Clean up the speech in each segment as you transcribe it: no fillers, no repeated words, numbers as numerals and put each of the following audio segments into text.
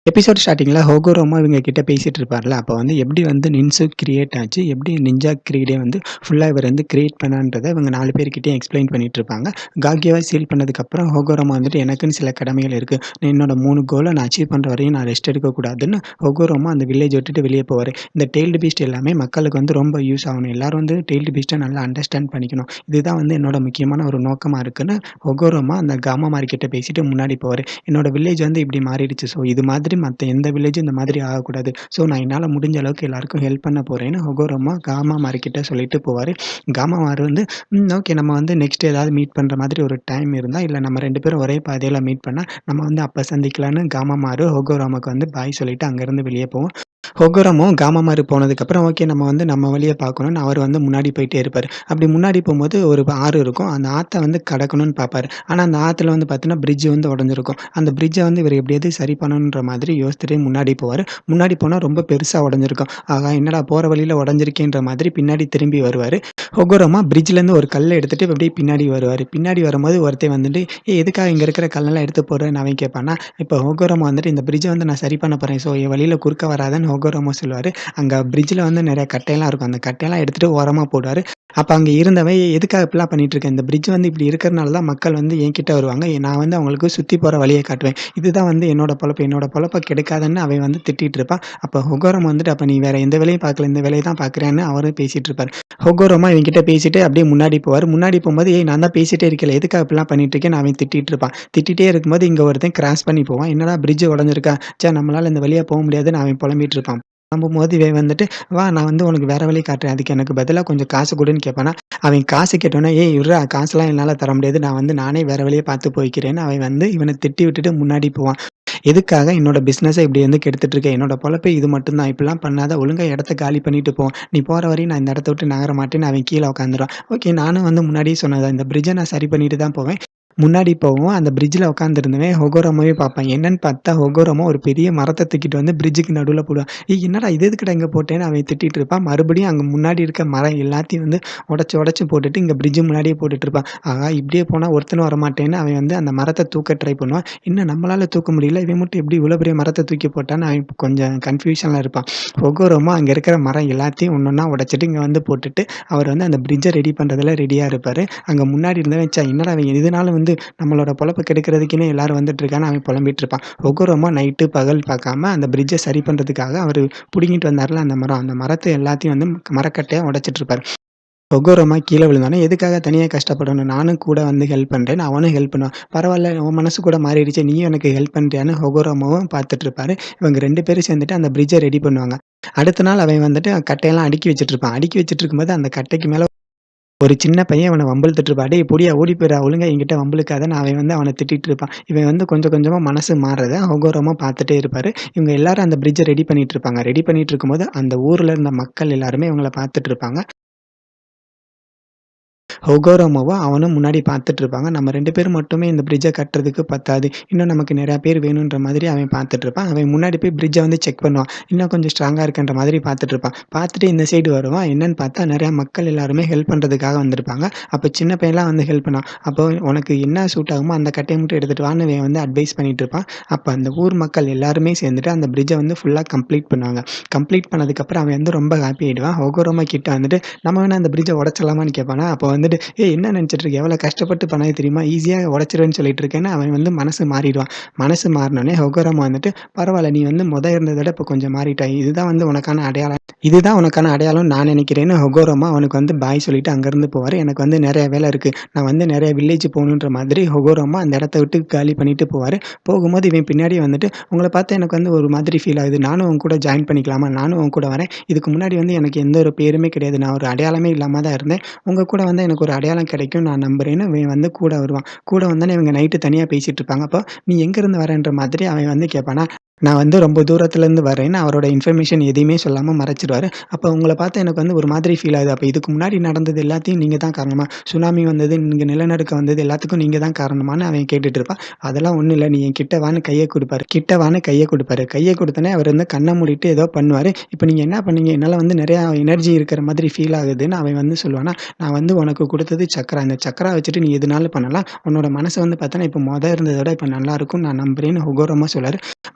Episode ஸ்டார்ட்டிங்ல ஹோகோரோமா இவங்க கிட்ட பேசிட்டு இருப்பார்ல. அப்ப வந்து எப்படி வந்து நின்சு கிரியேட் ஆச்சு, எப்படி நிஞ்சா கிரீடே வந்து ஃபுல்லா இவர் வந்து கிரியேட் பண்ணான்றத இவங்க 4 பேர்கிட்டயும் எக்ஸ்ப்ளைன் பண்ணிட்டு இருப்பாங்க. காகியாவ சீல் பண்ணதுக்கப்புறம் ஹோகோரோமா வந்துட்டு எனக்குன்னு சில கடமைகள் இருக்கு. என்னோட 3 கோல நான் அச்சீவ் பண்ற வரையும் நான் ரெஸ்ட் எடுக்கக்கூடாதுன்னு ஹோகோரோமா அந்த வில்லேஜ் விட்டுட்டு வெளிய போவாரு. இந்த டெய்ல்டு பீஸ்ட் எல்லாமே மக்களுக்கு வந்து ரொம்ப யூஸ் ஆகணும். எல்லாரும் வந்து டெய்ல்டு பீஸ்ட்ட நல்லா அண்டர்ஸ்டாண்ட் பண்ணிக்கணும். இதுதான் வந்து என்னோட முக்கியமான ஒரு நோக்கமா இருக்குன்னு ஹோகோரோமா அந்த காமாமாரி கிட்ட பேசிட்டு முன்னாடி போவாரு. என்னோட வில்லேஜ் வந்து இப்படி மாறிடுச்சு. ஸோ இது மாதிரி மத்த எந்த வில்லேஜும் இந்த மாதிரி ஆகக்கூடாது. ஸோ நான் என்னால முடிஞ்ச அளவுக்கு எல்லாருக்கும் ஹெல்ப் பண்ண போறேன்னு ஹொகோரோமா காமாமாரு கிட்ட சொல்லிட்டு போவாரு. காமாமாரு வந்து ஓகே நம்ம வந்து நெக்ஸ்ட் ஏதாவது மீட் பண்ற மாதிரி ஒரு டைம் இருந்தா, இல்ல நம்ம 2 பேரும் ஒரே பாதையில மீட் பண்ணா, நம்ம வந்து அப்ப சந்திக்கலான்னு காமாமாரு ஹொகோரோமாக்கு வந்து பாய் சொல்லிட்டு அங்கருந்து வெளிய போவும். ஹொகோரமும் காமாமாரு போனதுக்கப்புறம், ஓகே நம்ம வந்து நம்ம வழிய பார்க்கணும்னு அவரு வந்து முன்னாடி போயிட்டே இருப்பாரு. அப்படி முன்னாடி போம்போது ஒரு ஆறு இருக்கும். அந்த ஆத்த வந்து கடக்கணும்னு பார்ப்பாரு. ஆனா அந்த ஆத்துல வந்து பார்த்தீங்கன்னா, பிரிட்ஜ் வந்து உடைஞ்சிருக்கும். அந்த பிரிட்ஜ வந்து இவரு எப்படியாவது சரி பண்ணணுன்ற மாதிரி யோசிச்சுட்டே முன்னாடி போவாரு. முன்னாடி போனா ரொம்ப பெருசா உடைஞ்சிருக்கும். ஆகா! என்னடா போற வழியில உடைஞ்சிருக்கேன்ற மாதிரி பின்னாடி திரும்பி வருவாரு. ஹொகோரமா பிரிட்ஜ்லேருந்து ஒரு கல்ல எடுத்துட்டு அப்படியே பின்னாடி வருவாரு. பின்னாடி வரும்போது ஒருத்தன் வந்துட்டு, "ஏய் எதுக்காக இங்க இருக்கிற கல்லெல்லாம் எடுத்து போடுறன்னு?" அவன் கேட்பான்னா, இப்போ ஹொகோரமா வந்துட்டு, "இந்த பிரிட்ஜ வந்து நான் சரி பண்ண போறேன். ஸோ என் வழியில குறுக்க வராதன்னு" ஹொகோரமா சொல்லுவாரு. அங்க பிரிட்ஜ்ல வந்து நெறைய கட்டையெல்லாம் இருக்கும். அந்த கட்டையெல்லாம் எடுத்துட்டு ஓரமா போடுவாரு. அப்ப அங்க இருந்தவன், "எதுக்காக இப்படிலாம் பண்ணிட்டு இருக்க? இந்த பிரிட்ஜ் வந்து இப்படி இருக்கிறனால தான் மக்கள் வந்து என்கிட்ட வருவாங்க. நான் வந்து அவங்களுக்கு சுத்தி போற வழிய காட்டுவேன். இதுதான் வந்து என்னோட பொழப்பு. என்னோட பொழப்ப கெடுக்காதன்னு" அவன் வந்து திட்டிட்டு இருப்பான். அப்ப ஹொகோரமா வந்துட்டு, "அப்ப நீ வேற எந்த வேலையும் பார்க்கல. இந்த வேலைய தான் பார்க்குறேன்னு" அவரும் பேசிட்டு இருப்பாரு. ஹொகோரோமா இவன்கிட்ட பேசிட்டு அப்படியே முன்னாடி போவாரு. முன்னாடி போம்போது, "ஏய் நான் தான் பேசிட்டே இருக்கேன்ல, எதுக்காக இப்படிலாம் பண்ணிட்டு இருக்கேன்னு" அவன் திட்டிட்டு இருப்பான். திட்டிட்டே இருக்கும்போது இங்க ஒருத்தன் கிராஸ் பண்ணி போவான். "என்னடா பிரிட்ஜ் உடைஞ்சிருக்கா? ச்சே நம்மளால இந்த வழியா போ முடியாதுன்னு" அவன் புலம்பிட்டு இருப்பான். புலம்பும்போது இவன் வந்துட்டு, "வா நான் வந்து உனக்கு வேற வழி காட்டுறேன். அதுக்கு எனக்கு பதிலா கொஞ்சம் காசு குடுன்னு" கேட்பானா. அவன் காசு கேட்டோனே, "ஏய் இருடா காசுலாம் என்னால தர முடியாது. நான் வந்து நானே வேற வழிய பார்த்து போய்க்கிறேன்னு" அவன் வந்து இவன திட்டி விட்டுட்டு முன்னாடி போவான். எதுக்காக என்னோட பிசினஸ இப்படி வந்து கெடுத்துட்டு இருக்க? என்னோட பொழப்பே இது மட்டும் தான். இப்படிலாம் பண்ணாத. ஒழுங்கா இடத்த காலி பண்ணிட்டு போ. நீ போற வரையும் நான் இந்த இடத்த விட்டு நகர மாட்டேன்னு அவன் கீழ உட்காந்துருவான். ஓகே நானும் வந்து முன்னாடியே சொன்னது தான். இந்த பிரிட்ஜ நான் சரி பண்ணிட்டு தான் போவேன். முன்னாடி போவும் அந்த பிரிட்ஜ்ல உட்காந்துருந்தவன் ஹொகோரமாவே பார்ப்பான். என்னன்னு பார்த்தா ஹொகோரமா ஒரு பெரிய மரத்த தூக்கிட்டு வந்து பிரிட்ஜுக்கு நடுவுல போடுவான். "ஏய் என்னடா இது எதுக்குடா இங்க போட்டேன்னு" அவன் திட்டிட்டு இருப்பான். மறுபடியும் அங்க முன்னாடி இருக்க மரம் எல்லாத்தையும் வந்து உடைச்சு உடைச்சு போட்டுட்டு இங்க பிரிட்ஜ் முன்னாடியே போட்டுட்டு இருப்பான். ஆஹா! இப்படியே போனா ஒருத்தனும் வரமாட்டேன்னு அவன் வந்து அந்த மரத்த தூக்க ட்ரை பண்ணுவான். என்ன நம்மளால தூக்க முடியல. இவன் மட்டும் எப்படி இவ்வளோ பெரிய மரத்த தூக்கி போட்டான்னு அவன் கொஞ்சம் கன்ஃப்யூஷன்ல இருப்பான். ஒகோரோமா அங்க இருக்கிற மரம் எல்லாத்தையும் ஒண்ணொண்ணா உடைச்சுட்டு இங்க வந்து போட்டுட்டு, அவர் வந்து அந்த பிரிட்ஜ ரெடி பண்றதுல ரெடியா இருப்பாரு. அங்க முன்னாடி இருந்தவன், ச்சே என்னடா இவன் இதனால வந்து நம்மளோட பொழப்ப கெடுக்கிறதுக்குன்னே எல்லாரும் வந்துட்டு இருக்கான்னு அவன் புலம்பிட்டு இருப்பான். ஒகோரோமா நைட்டு பகல் பார்க்காம அந்த பிரிட்ஜ சரி பண்றதுக்காக அவரு புடுங்கிட்டு வந்தார்ல அந்த மரம், அந்த மரத்த எல்லாத்தையும் வந்து மரக்கட்டையா உடைச்சுட்டு இருப்பாரு. ஒகோரமா கீழ விழுந்தோனே, "எதுக்காக தனியா கஷ்டப்படணும்? நானும் கூட வந்து ஹெல்ப் பண்றேன்னு" அவனும் ஹெல்ப் பண்ணுவான். "பரவால்ல உன் மனசு கூட மாறிடுச்சே, நீயும் எனக்கு ஹெல்ப் பண்றியான்னு" ஹொகோரோமாவும் பார்த்துட்டு இருப்பாரு. இவங்க 2 பேரும் சேர்ந்துட்டு அந்த பிரிட்ஜ ரெடி பண்ணுவாங்க. அடுத்த நாள் அவன் வந்துட்டு கட்டையெல்லாம் அடுக்கி வச்சுட்டு இருப்பான். அடுக்கி வச்சுட்டு இருக்கும்போது அந்த கட்டைக்கு மேல ஒரு சின்ன பையன் இவன வம்பிழுத்துட்டு இருப்பான். "டேய் பொடியா ஓடி போய்றா! ஒழுங்கா என்கிட்ட வம்பிழுக்காதன்னு" அவன் வந்து அவன திட்டிட்டு இருப்பான். இவன் வந்து கொஞ்சம் கொஞ்சமா மனசு மாறுறத ஹொகோரமா பார்த்துட்டே இருப்பாரு. இவங்க எல்லாரும் அந்த பிரிட்ஜ ரெடி பண்ணிட்டு இருப்பாங்க. ரெடி பண்ணிட்டு இருக்கும்போது அந்த ஊர்ல இருந்த மக்கள் எல்லாருமே இவங்கள பார்த்துட்டு இருப்பாங்க. ஒகோரோமாவும் அவனும் முன்னாடி பார்த்துட்டுருப்பாங்க. நம்ம 2 பேர் மட்டுமே இந்த பிரிட்ஜ கட்டுறதுக்கு பத்தாது. இன்னும் நமக்கு நெறையா பேர் வேணுன்ற மாதிரி அவன் பார்த்துட்டுருப்பான். அவன் முன்னாடி போய் பிரிட்ஜ வந்து செக் பண்ணுவான். இன்னும் கொஞ்சம் ஸ்ட்ராங்கா இருக்கன்ற மாதிரி பார்த்துட்டுருப்பான். பார்த்துட்டு இந்த சைடு வருவான். என்னன்னு பார்த்தா நெறையா மக்கள் எல்லாருமே ஹெல்ப் பண்றதுக்காக வந்திருப்பாங்க. அப்ப சின்ன பையன்லாம் வந்து ஹெல்ப் பண்ணான். அப்போ "உனக்கு என்ன சூட் ஆகுமோ அந்த கட்டைய மட்டும் எடுத்துட்டு வான்னு" இவன் வந்து அட்வைஸ் பண்ணிட்டுருப்பான். அப்ப அந்த ஊர் மக்கள் எல்லாருமே சேர்ந்துட்டு அந்த பிரிட்ஜ வந்து ஃபுல்லா கம்ப்ளீட் பண்ணுவாங்க. கம்ப்ளீட் பண்ணதுக்கப்புறம் அவன் வந்து ரொம்ப ஹாப்பி ஆயிடுவான். ஒகோரோமா கிட்ட வந்துட்டு, "நம்ம வேணா அந்த பிரிட்ஜ உடைச்சிடலாமான்னு?" கேட்பானா. அப்ப வந்துட்டு, "ஏய் என்ன நெனச்சுட்டு இருக்க? எவ்வளோ கஷ்டப்பட்டு பண்ணது தெரியுமா? ஈஸியா உடைச்சிருவேன்னு சொல்லிட்டு இருக்கேன்னு" அவன் வந்து மனசு மாறிடுவான். மனசு மாறுனோனே ஹொகோரமா வந்துட்டு, "பரவால்ல நீ வந்து இருந்தத விட இப்ப கொஞ்சம் மாறிட்ட. இதுதான் வந்து உனக்கான அடையாளம். இதுதான் உனக்கான அடையாளம்னு நான் நெனைக்கிறேன்னு" ஹொகோரமா அவனுக்கு வந்து பாய் சொல்லிட்டு அங்கருந்து போவாரு. எனக்கு வந்து நெறைய வேல இருக்கு. நான் வந்து நெறைய வில்லேஜ் போணுன்ற மாதிரி ஹொகோரமா அந்த இடத்த விட்டு காலி பண்ணிட்டு போவாரு. போகும்போது இவன் பின்னாடியே வந்துட்டு, "உங்கள பார்த்தா எனக்கு வந்து ஒரு மாதிரி ஃபீல் ஆகுது. நானும் உன் கூட ஜாயின் பண்ணிக்கலாமா? நானும் உன் கூட வரேன். இதுக்கு முன்னாடி வந்து எனக்கு எந்த ஒரு பேருமே கிடையாது. நான் ஒரு அடையாளமே இல்லாம தான் இருந்தேன். உங்க கூட வந்தா எனக்கு ஒரு அடையாளம் கிடைக்கும்னு நான் நம்புறேன்னு" இவன் வந்து கூட வருவான். கூட வந்தோனே இவங்க நைட்டு தனியா பேசிட்டு இருப்பாங்க. அப்போ "நீ எங்கேருந்து வரேன்ற" மாதிரி அவன் வந்து கேட்பானா, நான் வந்து ரொம்ப தூரத்துலருந்து வரேன்னு அவரோட இன்ஃபர்மேஷன் எதையுமே சொல்லாம மறைச்சிருவாரு. அப்ப உங்கள பார்த்தா எனக்கு வந்து ஒரு மாதிரி ஃபீல் ஆகுது. அப்ப இதுக்கு முன்னாடி நடந்தது எல்லாத்தையும் நீங்க தான் காரணமா? சுனாமி வந்தது, இங்க நிலநடுக்கம் வந்தது எல்லாத்துக்கும் நீங்க தான் காரணமான்னு அவன் கேட்டுட்டு இருப்பான். அதெல்லாம் ஒண்ணும் இல்ல. நீ என் கிட்ட வான்னு கைய குடுப்பாரு. கிட்ட வான்னு கைய குடுப்பாரு. கைய குடுத்தோனே அவரு வந்து கண்ண மூடிட்டு ஏதோ பண்ணுவாரு. இப்ப நீங்க என்ன பண்ணீங்க? என்னால வந்து நெறையா எனர்ஜி இருக்கிற மாதிரி ஃபீல் ஆகுதுன்னு அவன் வந்து சொல்லுவானா, நான் வந்து உனக்கு குடுத்தது சக்கரா. இந்த சக்கரா வச்சுட்டு நீ எதுனாலும் பண்ணலாம். உன்னோட மனசு வந்து பார்த்தோன்னா, இப்ப இருந்தத விட இப்ப நல்லாருக்கும்னு நான் நம்புறேன்னு ஹொகோரமா சொல்றாரு.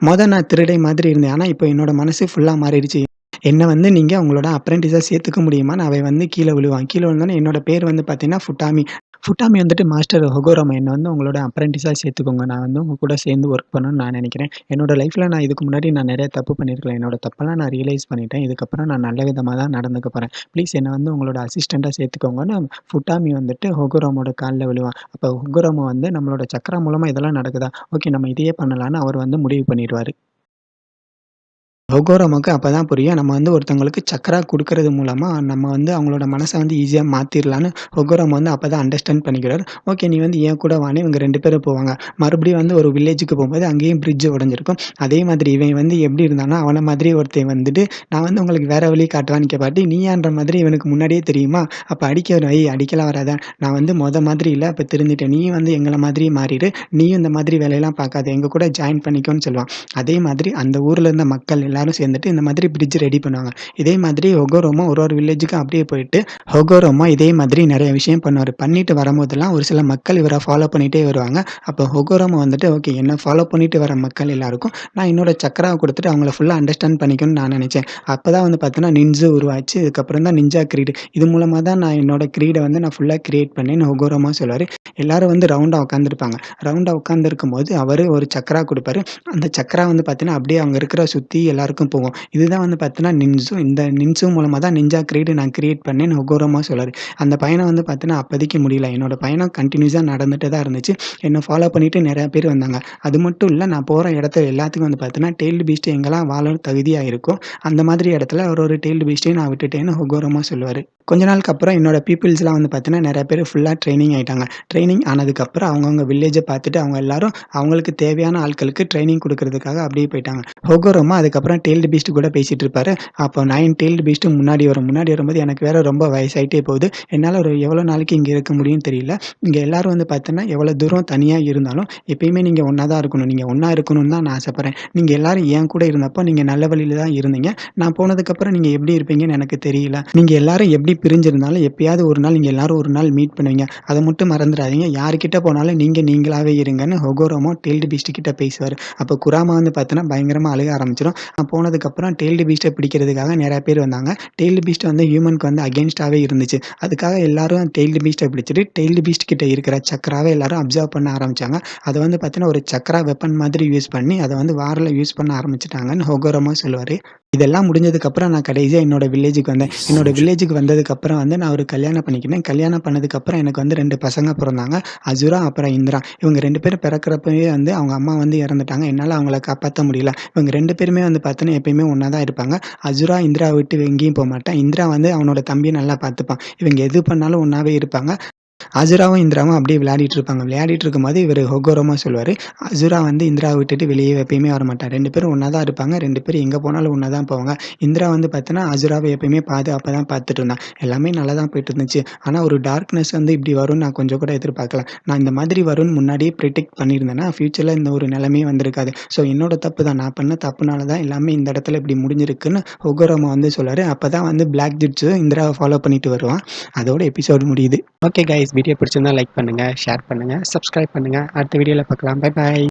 நான் திருடை மாதிரி இருந்தேன். ஆனா இப்போ என்னோட மனசு ஃபுல்லா மாறிடுச்சு. என்ன வந்து நீங்க உங்களோட அப்ரென்டிஸா சேர்த்துக்க முடியுமான்னு அவன் வந்து கீழ விழுவான். கீழ விழுந்தோனே என்னோட பேர் வந்து பார்த்தீங்கன்னா ஃபுட்டாமி. ஃபுட்டாமி வந்துட்டு மாஸ்டர் ஹொகோரமா என்ன வந்து உங்களோட அப்ரென்டிஸா சேர்த்துக்கோங்க. நான் வந்து உங்க கூட சேர்ந்து ஒர்க் பண்ணணும்னு நான் நினைக்கிறேன். என்னோட லைஃப்ல நான் இதுக்கு முன்னாடி நான் நெறைய தப்பு பண்ணியிருக்கலாம். என்னோட தப்பெல்லாம் நான் ரியலைஸ் பண்ணிட்டேன். இதுக்கப்புறம் நான் நல்ல விதமா தான் நடந்துக்க போறேன். ப்ளீஸ் என்ன வந்து உங்களோட அசிஸ்டன்ட்டா சேர்த்துக்கோங்கன்னு ஃபுட்டாமி வந்துட்டு ஹொகோரமோட கால்ல விழுவான். அப்ப ஹொகோரமா வந்து நம்மளோட சக்ரா மூலமா இதெல்லாம் நடக்குதா? ஓகே நம்ம இதையே பண்ணலான்னு அவர் வந்து முடிவு பண்ணிருவாரு. ஹொகோரமோக்கு அப்பதான் புரியும். நம்ம வந்து ஒருத்தவங்களுக்கு சக்ரா குடுக்கறது மூலமா, நம்ம வந்து அவங்களோட மனச வந்து ஈஸியா மாத்திர்லான்னு ஹொகோரமோ வந்து அப்பதான் அண்டர்ஸ்டாண்ட் பண்ணிக்கிறாரு. ஓகே நீ வந்து என் கூட வான்னு இவங்க 2 பேரும் போவாங்க. மறுபடியும் வந்து ஒரு வில்லேஜுக்கு போம்போது அங்கேயும் பிரிட்ஜ் உடைஞ்சிருக்கும். அதே மாதிரி இவன் வந்து எப்படி இருந்தானோ, அவன மாதிரி ஒருத்தன் வந்துட்டு, நான் வந்து உங்களுக்கு வேற வழி காட்டுறான்னு கேட்பாட்டி, நீயான்ற மாதிரி இவனுக்கு முன்னாடியே தெரியுமா? அப்ப அடிக்க வரும். "ஏய் அடிக்கலாம் வராத. நான் வந்து மாதிரி இல்ல. இப்ப திருந்திட்டேன். நீயும் வந்து எங்கள மாதிரி மாறிடு. நீயும் இந்த மாதிரி வேலையெல்லாம் பார்க்காத. எங்க கூட ஜாயின் பண்ணிக்கோன்னு" சொல்லுவான். அதே மாதிரி அந்த ஊர்ல இருந்த மக்கள் எல்லாரும் சேர்ந்துட்டு இந்த மாதிரி பிரிட்ஜ் ரெடி பண்ணுவாங்க. இதே மாதிரி ஹொகோரோமோ ஒரு வில்லேஜுக்கும் அப்படியே போயிட்டு, ஹொகோரோமோ இதே மாதிரி நெறைய விஷயம் பண்ணுவாரு. பண்ணிட்டு வரும்போதெல்லாம் ஒரு சில மக்கள் இவர ஃபாலோ பண்ணிட்டே வருவாங்க. அப்போ ஹொகோரோமோ வந்துட்டு, ஓகே என்ன ஃபாலோ பண்ணிட்டு வர மக்கள் எல்லாருக்கும் நான் என்னோட சக்ராவ குடுத்துட்டு அவங்கள ஃபுல்லா அண்டர்ஸ்டாண்ட் பண்ணிக்கணும்னு நான் நெனச்சேன். அப்பதான் வந்து பார்த்தீங்கன்னா, நின்ஜு உருவாச்சு. இதுக்கப்புறம் தான் நிஞ்சா கிரீட். இது மூலமா தான் நான் என்னோட கிரீட வந்து நான் ஃபுல்லா கிரியேட் பண்ணேன்னு ஹொகோரோமோ சொல்லுவாரு. எல்லாரும் வந்து ரவுண்டா உட்கார்ந்திருப்பாங்க. ரவுண்டா உட்கார்ந்திருக்கும்போது அவரு ஒரு சக்ரா குடுப்பாரு. அந்த சக்ரா வந்து பார்த்தீங்கன்னா, அப்படியே அங்க இருக்கிற சுத்தி எல்லாருக்கும் போகும். இதுதான் வந்து பார்த்தீங்கன்னா நின்ஜு. இந்த நின்ஜு மூலமா தான் நிஞ்சா கிரீட் நான் கிரியேட் பண்ணேன்னு ஹொகோரோமா சொல்றாரு. அந்த பயணம் வந்து பார்த்தீங்கன்னா, அப்பதைக்கு முடியல. என்னோட பயணம் கன்டினியூஸா நடந்துட்டு தான் இருந்துச்சு. என்ன ஃபாலோ பண்ணிட்டு நெறைய பேர் வந்தாங்க. அது மட்டும் இல்ல, நான் போற இடத்துல எல்லாத்துக்கும் வந்து பார்த்தீங்கன்னா, டெய்ல்டு பீஸ்ட் எங்கெல்லாம் வாழ தகுதியா இருக்கோ, அந்த மாதிரி இடத்துல ஒரு டெய்ல்டு பீஸ்ட்டையும் நான் விட்டுட்டேன்னு ஹொகோரோமா சொல்லுவாரு. கொஞ்ச நாளுக்கு அப்புறம் என்னோட பீப்பிள்ஸ்லாம் வந்து பார்த்தீங்கன்னா, நெறைய பேர் ஃபுல்லா ட்ரெய்னிங் ஆயிட்டாங்க. ட்ரெய்னிங் ஆனதுக்கப்புறம் அவங்கவங்க வில்லேஜ பார்த்துட்டு அவங்க எல்லாரும் அவங்களுக்கு தேவையான ஆட்களுக்கு ட்ரெய்னிங் குடுக்குறதுக்காக அப்படியே போயிட்டாங்க. ஹொகோரோமா அதுக்கப்புறம் டெய்ல்டு பீஸ்ட் கூட பேசிட்டு இருப்பாரு. அப்போ 9 டெய்ல்டு பீஸ்ட்டும் முன்னாடி வரும். முன்னாடி வரும்போது எனக்கு வேற ரொம்ப வயசாயிட்டே போகுது. என்னால ஒரு எவ்வளோ நாளைக்கு இங்க இருக்க முடியும்னு தெரியல. இங்க எல்லாரும் வந்து பார்த்தீங்கன்னா, எவ்வளோ தூரம் தனியா இருந்தாலும் எப்பயுமே நீங்க ஒண்ணா தான் இருக்கணும். நீங்க ஒண்ணா இருக்கணும்னு தான் நான் ஆசைப்படுறேன். நீங்க எல்லாரும் என் கூட இருந்தப்போ நீங்க நல்ல வழியில தான் இருந்தீங்க. நான் போனதுக்கப்புறம் நீங்க எப்படி இருப்பீங்கன்னு எனக்கு தெரியல. நீங்க எல்லாரும் எப்படி பிரிஞ்சிருந்தாலும் எப்பயாவது ஒரு நாள் நீங்க எல்லாரும் ஒரு நாள் மீட் பண்ணுவீங்க. அத மட்டும் மறந்துறாதீங்க. யார்கிட்ட போனாலும் நீங்க நீங்களாவே இருங்கன்னு ஹொகோரோமோ டெய்ல்டு பீஸ்ட் கிட்ட பேசுவாரு. அப்போ குராமா வந்து பார்த்தீங்கன்னா, பயங்கரமா அழுக ஆரம்பிச்சுரும். நான் போனதுக்கப்புறம் டெய்ல்டு பீஸ்ட்ட பிடிக்கிறதுக்காக நெறைய பேர் வந்தாங்க. டெய்ல்டு பீஸ்ட் வந்து ஹியூமனுக்கு வந்து அகைன்ஸ்டாவே இருந்துச்சு. அதுக்காக எல்லாரும் டெய்ல்டு பீஸ்ட்ட பிடிச்சுட்டு, டெய்ல்டு பீஸ்ட் கிட்ட இருக்கிற சக்ராவ எல்லாரும் அப்சர்வ் பண்ண ஆரம்பிச்சாங்க. அத வந்து பார்த்தீங்கன்னா, ஒரு சக்ரா வெப்பன் மாதிரி யூஸ் பண்ணி, அத வந்து வார்ல யூஸ் பண்ண ஆரம்பிச்சுட்டாங்கன்னு ஹொகோரோமோ சொல்லுவாரு. இதெல்லாம் முடிஞ்சதுக்கப்புறம் நான் கடைசியா என்னோட வில்லேஜுக்கு வந்தேன். என்னோட வில்லேஜுக்கு வந்ததுக்கப்புறம் வந்து நான் ஒரு கல்யாணம் பண்ணிக்கினேன். கல்யாணம் பண்ணதுக்கப்புறம் எனக்கு வந்து 2 பசங்க பொறந்தாங்க. அசுரா, அப்புறம் இந்திரா. இவங்க 2 பேரும் பிறக்கிறப்பவே வந்து அவங்க அம்மா வந்து இறந்துட்டாங்க. என்னால அவங்கள காப்பாத்த முடியல. இவங்க 2 பேருமே வந்து பார்த்தீங்கன்னா, எப்பயுமே ஒண்ணா தான் இருப்பாங்க. அசுரா இந்திராவ விட்டு எங்கேயும் போமாட்டான். இந்திரா வந்து அவனோட தம்பிய நல்லா பார்த்துப்பான். இவங்க எது பண்ணாலும் ஒண்ணாவே இருப்பாங்க. அசுராவும், இந்திராவும் அப்படியே விளையாடிட்டு இருப்பாங்க. விளையாடிட்டு இருக்கும்போது இவரு ஹொகோரோமா சொல்லுவாரு, அசுரா வந்து இந்திராவ விட்டுட்டு வெளியே எப்பயுமே வரமாட்டான். 2 பேரும் ஒண்ணா தான் இருப்பாங்க. 2 பேரும் எங்க போனாலும் ஒண்ணா தான் போவாங்க. இந்திரா வந்து பார்த்தீன்னா, அசுராவ எப்பயுமே பாதுகாப்பா தான் பார்த்துட்டு இருந்தா. எல்லாமே நல்லா தான் போயிட்டு இருந்துச்சு. ஆனா ஒரு டார்க்னஸ் வந்து இப்படி வரும்னு நான் கொஞ்சம் கூட எதிர்பார்க்கல. நான் இந்த மாதிரி வரும்னு முன்னாடியே பிரெடிக்ட் பண்ணியிருந்தேன்னா, ஃபியூச்சர்ல இந்த ஒரு நிலைமையே வந்திருக்காது. ஸோ என்னோட தப்பு தான். நான் பண்ண தப்புனால தான் எல்லாமே இந்த இடத்துல இப்படி முடிஞ்சிருக்குன்னு ஹொகோரோமா வந்து சொல்றாரு. அப்பதான் வந்து பிளாக் ஜிட்ஸு இந்திராவ ஃபாலோ பண்ணிட்டு வருவான். அதோட எபிசோடு முடியுது. ஓகே கைஸ், வீடியோ பிடிச்சிருந்தா லைக் பண்ணுங்க, ஷேர் பண்ணுங்க, சப்ஸ்கிரைப் பண்ணுங்க. அடுத்த வீடியோல பார்க்கலாம். Bye bye.